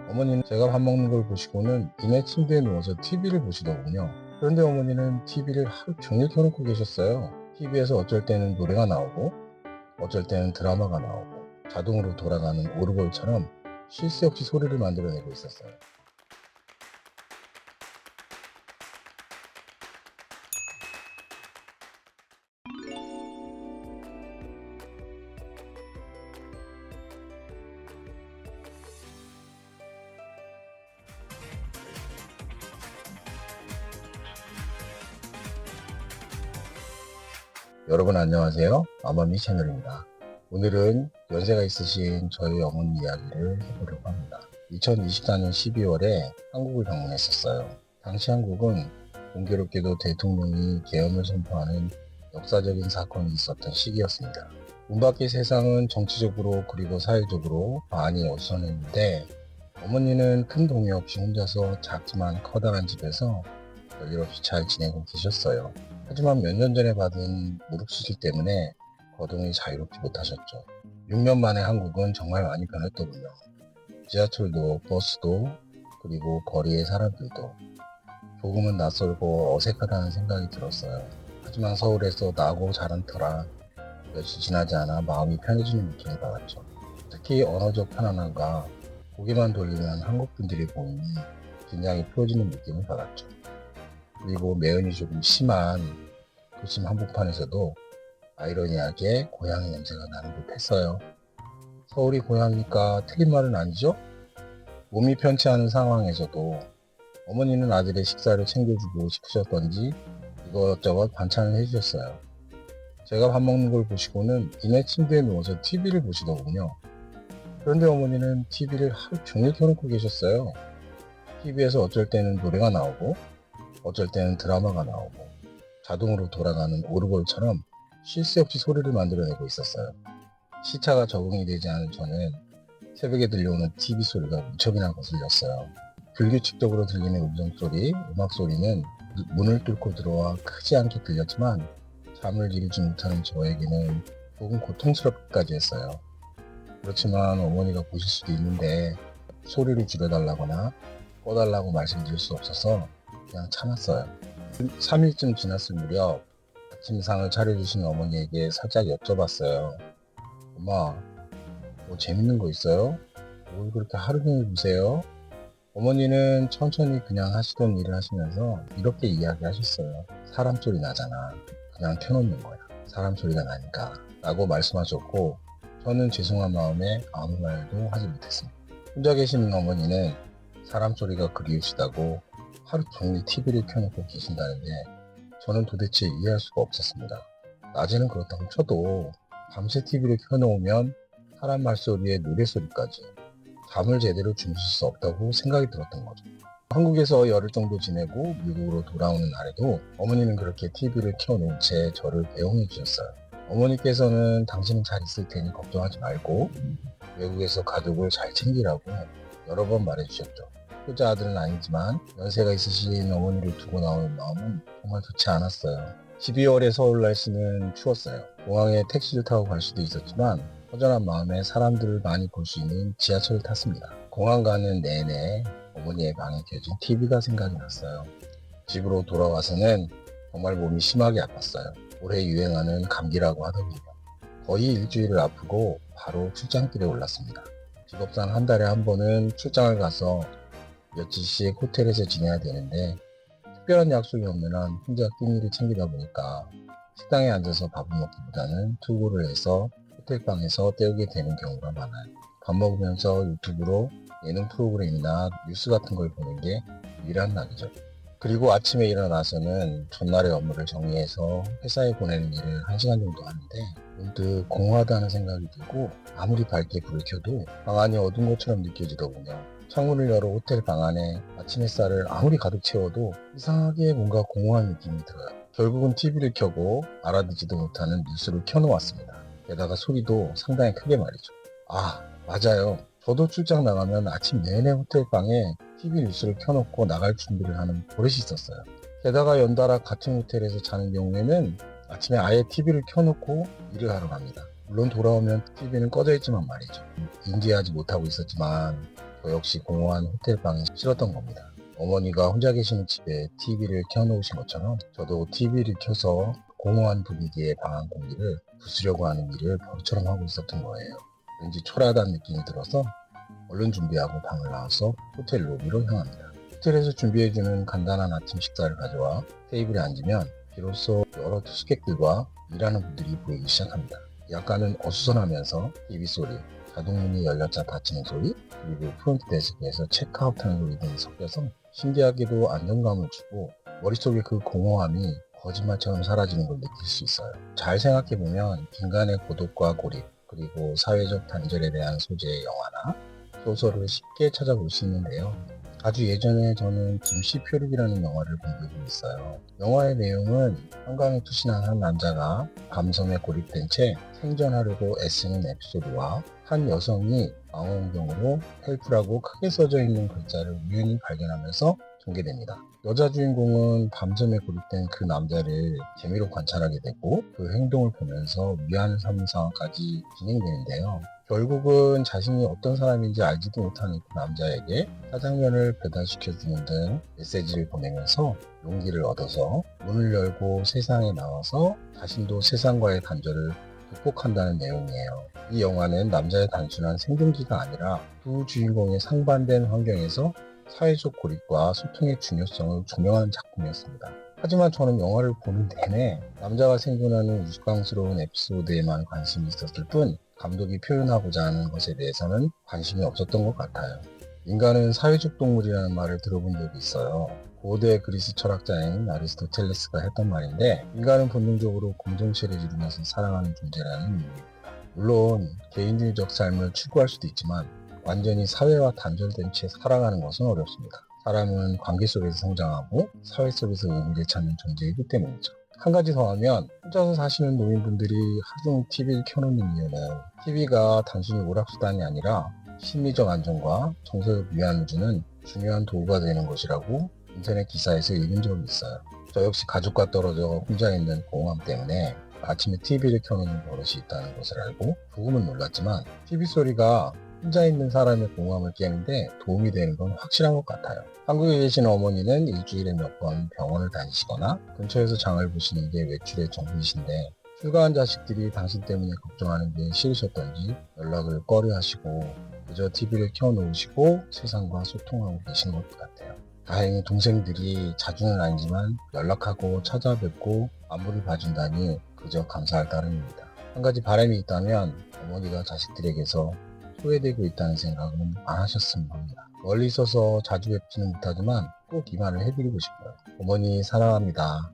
어머니는 제가 밥 먹는 걸 보시고는 이내 침대에 누워서 TV를 보시더군요. 그런데 어머니는 TV를 하루 종일 켜놓고 계셨어요. TV에서 어쩔 때는 노래가 나오고 어쩔 때는 드라마가 나오고 자동으로 돌아가는 오르골처럼 쉴 새 없이 소리를 만들어내고 있었어요. 여러분 안녕하세요. 마마미 채널입니다. 오늘은 연세가 있으신 저희 어머니 이야기를 해보려고 합니다. 2024년 12월에 한국을 방문했었어요. 당시 한국은 공교롭게도 대통령이 계엄을 선포하는 역사적인 사건이 있었던 시기였습니다. 문 밖의 세상은 정치적으로 그리고 사회적으로 많이 어수선했는데 어머니는 큰 동의 없이 혼자서 작지만 커다란 집에서 별일 없이 잘 지내고 계셨어요. 하지만 몇 년 전에 받은 무릎 수술 때문에 거동이 자유롭지 못하셨죠. 6년 만에 한국은 정말 많이 변했더군요. 지하철도 버스도 그리고 거리의 사람들도 조금은 낯설고 어색하다는 생각이 들었어요. 하지만 서울에서 나고 자란 터라 며칠 지나지 않아 마음이 편해지는 느낌을 받았죠. 특히 언어적 편안함과 고개만 돌리면 한국 분들이 보이니 긴장이 풀어지는 느낌을 받았죠. 그리고 매연이 조금 심한 도심 한복판에서도 아이러니하게 고향의 냄새가 나는 듯 했어요. 서울이 고향이니까 틀린 말은 아니죠? 몸이 편치 않은 상황에서도 어머니는 아들의 식사를 챙겨주고 싶으셨던지 이것저것 반찬을 해주셨어요. 제가 밥 먹는 걸 보시고는 이내 침대에 누워서 TV를 보시더군요. 그런데 어머니는 TV를 하루 종일 켜놓고 계셨어요. TV에서 어쩔 때는 노래가 나오고 어쩔 때는 드라마가 나오고 자동으로 돌아가는 오르골처럼 쉴 새 없이 소리를 만들어내고 있었어요. 시차가 적응이 되지 않은 저는 새벽에 들려오는 TV 소리가 무척이나 거슬렸어요. 불규칙적으로 들리는 음성소리, 음악소리는 문을 뚫고 들어와 크지 않게 들렸지만 잠을 이루지 못하는 저에게는 조금 고통스럽기까지 했어요. 그렇지만 어머니가 보실 수도 있는데 소리를 줄여달라거나 꺼달라고 말씀드릴 수 없어서 그냥 참았어요. 3일쯤 지났을 무렵 아침상을 차려주신 어머니에게 살짝 여쭤봤어요. 엄마, 뭐 재밌는 거 있어요? 뭘 그렇게 하루 종일 보세요? 어머니는 천천히 그냥 하시던 일을 하시면서 이렇게 이야기하셨어요. 사람 소리 나잖아. 그냥 켜놓는 거야. 사람 소리가 나니까. 라고 말씀하셨고 저는 죄송한 마음에 아무 말도 하지 못했습니다. 혼자 계시는 어머니는 사람 소리가 그리우시다고 하루 종일 TV를 켜놓고 계신다는데 저는 도대체 이해할 수가 없었습니다. 낮에는 그렇다고 쳐도 밤새 TV를 켜놓으면 사람 말소리에 노래소리까지 잠을 제대로 주무실 수 없다고 생각이 들었던 거죠. 한국에서 열흘 정도 지내고 미국으로 돌아오는 날에도 어머니는 그렇게 TV를 켜놓은 채 저를 배웅해 주셨어요. 어머니께서는 당신은 잘 있을 테니 걱정하지 말고 외국에서 가족을 잘 챙기라고 여러 번 말해주셨죠. 효자 아들은 아니지만 연세가 있으신 어머니를 두고 나오는 마음은 정말 좋지 않았어요. 12월의 서울 날씨는 추웠어요. 공항에 택시를 타고 갈 수도 있었지만 허전한 마음에 사람들을 많이 볼 수 있는 지하철을 탔습니다. 공항 가는 내내 어머니의 방에 켜진 TV가 생각이 났어요. 집으로 돌아와서는 정말 몸이 심하게 아팠어요. 올해 유행하는 감기라고 하더군요. 거의 일주일을 아프고 바로 출장길에 올랐습니다. 직업상 한 달에 한 번은 출장을 가서 며칠씩 호텔에서 지내야 되는데 특별한 약속이 없는 한 혼자 끼니를 챙기다 보니까 식당에 앉아서 밥을 먹기보다는 투고를 해서 호텔방에서 때우게 되는 경우가 많아요. 밥 먹으면서 유튜브로 예능 프로그램이나 뉴스 같은 걸 보는 게 유일한 낙이죠. 그리고 아침에 일어나서는 전날의 업무를 정리해서 회사에 보내는 일을 1시간 정도 하는데 문득 공허하다는 생각이 들고 아무리 밝게 불을 켜도 방 안이 어두운 것처럼 느껴지더군요. 창문을 열어 호텔 방 안에 아침 햇살을 아무리 가득 채워도 이상하게 뭔가 공허한 느낌이 들어요. 결국은 TV를 켜고 알아듣지도 못하는 뉴스를 켜놓았습니다. 게다가 소리도 상당히 크게 말이죠. 아, 맞아요. 저도 출장 나가면 아침 내내 호텔 방에 TV 뉴스를 켜놓고 나갈 준비를 하는 버릇이 있었어요. 게다가 연달아 같은 호텔에서 자는 경우에는 아침에 아예 TV를 켜놓고 일을 하러 갑니다. 물론 돌아오면 TV는 꺼져 있지만 말이죠. 인지하지 못하고 있었지만 저 역시 공허한 호텔방이 싫었던 겁니다. 어머니가 혼자 계시는 집에 TV를 켜놓으신 것처럼 저도 TV를 켜서 공허한 분위기의 방 안 공기를 부수려고 하는 일을 버릇처럼 하고 있었던 거예요. 왠지 초라하다는 느낌이 들어서 얼른 준비하고 방을 나와서 호텔 로비로 향합니다. 호텔에서 준비해주는 간단한 아침 식사를 가져와 테이블에 앉으면 비로소 여러 투숙객들과 일하는 분들이 보이기 시작합니다. 약간은 어수선하면서 TV 소리, 자동문이 열렸다 닫히는 소리, 그리고 프론트 데스크에서 체크아웃하는 소리 등이 섞여서 신기하게도 안정감을 주고 머릿속에 그 공허함이 거짓말처럼 사라지는 걸 느낄 수 있어요. 잘 생각해보면 인간의 고독과 고립, 그리고 사회적 단절에 대한 소재의 영화나 소설을 쉽게 찾아볼 수 있는데요. 아주 예전에 저는 김씨 표류기라는 영화를 본 적이 있어요. 영화의 내용은 한강에 투신한 한 남자가 감성에 고립된 채 생존하려고 애쓰는 에피소드와 한 여성이 망원경으로 헬프라고 크게 써져 있는 글자를 우연히 발견하면서 전개됩니다. 여자 주인공은 밤섬에 고립된 그 남자를 재미로 관찰하게 되고 그 행동을 보면서 위안을 삼는 상황까지 진행되는데요. 결국은 자신이 어떤 사람인지 알지도 못하는 그 남자에게 짜장면을 배달시켜주는 등 메시지를 보내면서 용기를 얻어서 문을 열고 세상에 나와서 자신도 세상과의 단절을 극복한다는 내용이에요. 이 영화는 남자의 단순한 생존기가 아니라 두 주인공의 상반된 환경에서 사회적 고립과 소통의 중요성을 조명하는 작품이었습니다. 하지만 저는 영화를 보는 내내 남자가 생존하는 우스꽝스러운 에피소드에만 관심이 있었을 뿐 감독이 표현하고자 하는 것에 대해서는 관심이 없었던 것 같아요. 인간은 사회적 동물이라는 말을 들어본 적이 있어요. 고대 그리스 철학자인 아리스토텔레스가 했던 말인데 인간은 본능적으로 공동체를 이루면서 살아가는 존재라는 의미입니다. 물론 개인주의적 삶을 추구할 수도 있지만 완전히 사회와 단절된 채 살아가는 것은 어렵습니다. 사람은 관계 속에서 성장하고 사회 속에서 의미를 찾는 존재이기 때문이죠. 한 가지 더 하면 혼자서 사시는 노인분들이 하루 종일 TV를 켜놓는 이유는 TV가 단순히 오락수단이 아니라 심리적 안정과 정서적 위안을 주는 중요한 도구가 되는 것이라고 인터넷 기사에서 읽은 적이 있어요. 저 역시 가족과 떨어져 혼자 있는 공허함 때문에 아침에 TV를 켜놓는 버릇이 있다는 것을 알고 조금은 놀랐지만 TV 소리가 혼자 있는 사람의 공허함을 깨는데 도움이 되는 건 확실한 것 같아요. 한국에 계신 어머니는 일주일에 몇 번 병원을 다니시거나 근처에서 장을 보시는 게 외출의 전부이신데 출가한 자식들이 당신 때문에 걱정하는 게 싫으셨던지 연락을 꺼려하시고 그저 TV를 켜놓으시고 세상과 소통하고 계신 것 같아요. 다행히 동생들이 자주는 아니지만 연락하고 찾아뵙고 안부를 봐준다니 그저 감사할 따름입니다. 한 가지 바람이 있다면 어머니가 자식들에게서 소외되고 있다는 생각은 안 하셨으면 합니다. 멀리 있어서 자주 뵙지는 못하지만 꼭 이 말을 해드리고 싶어요. 어머니 사랑합니다.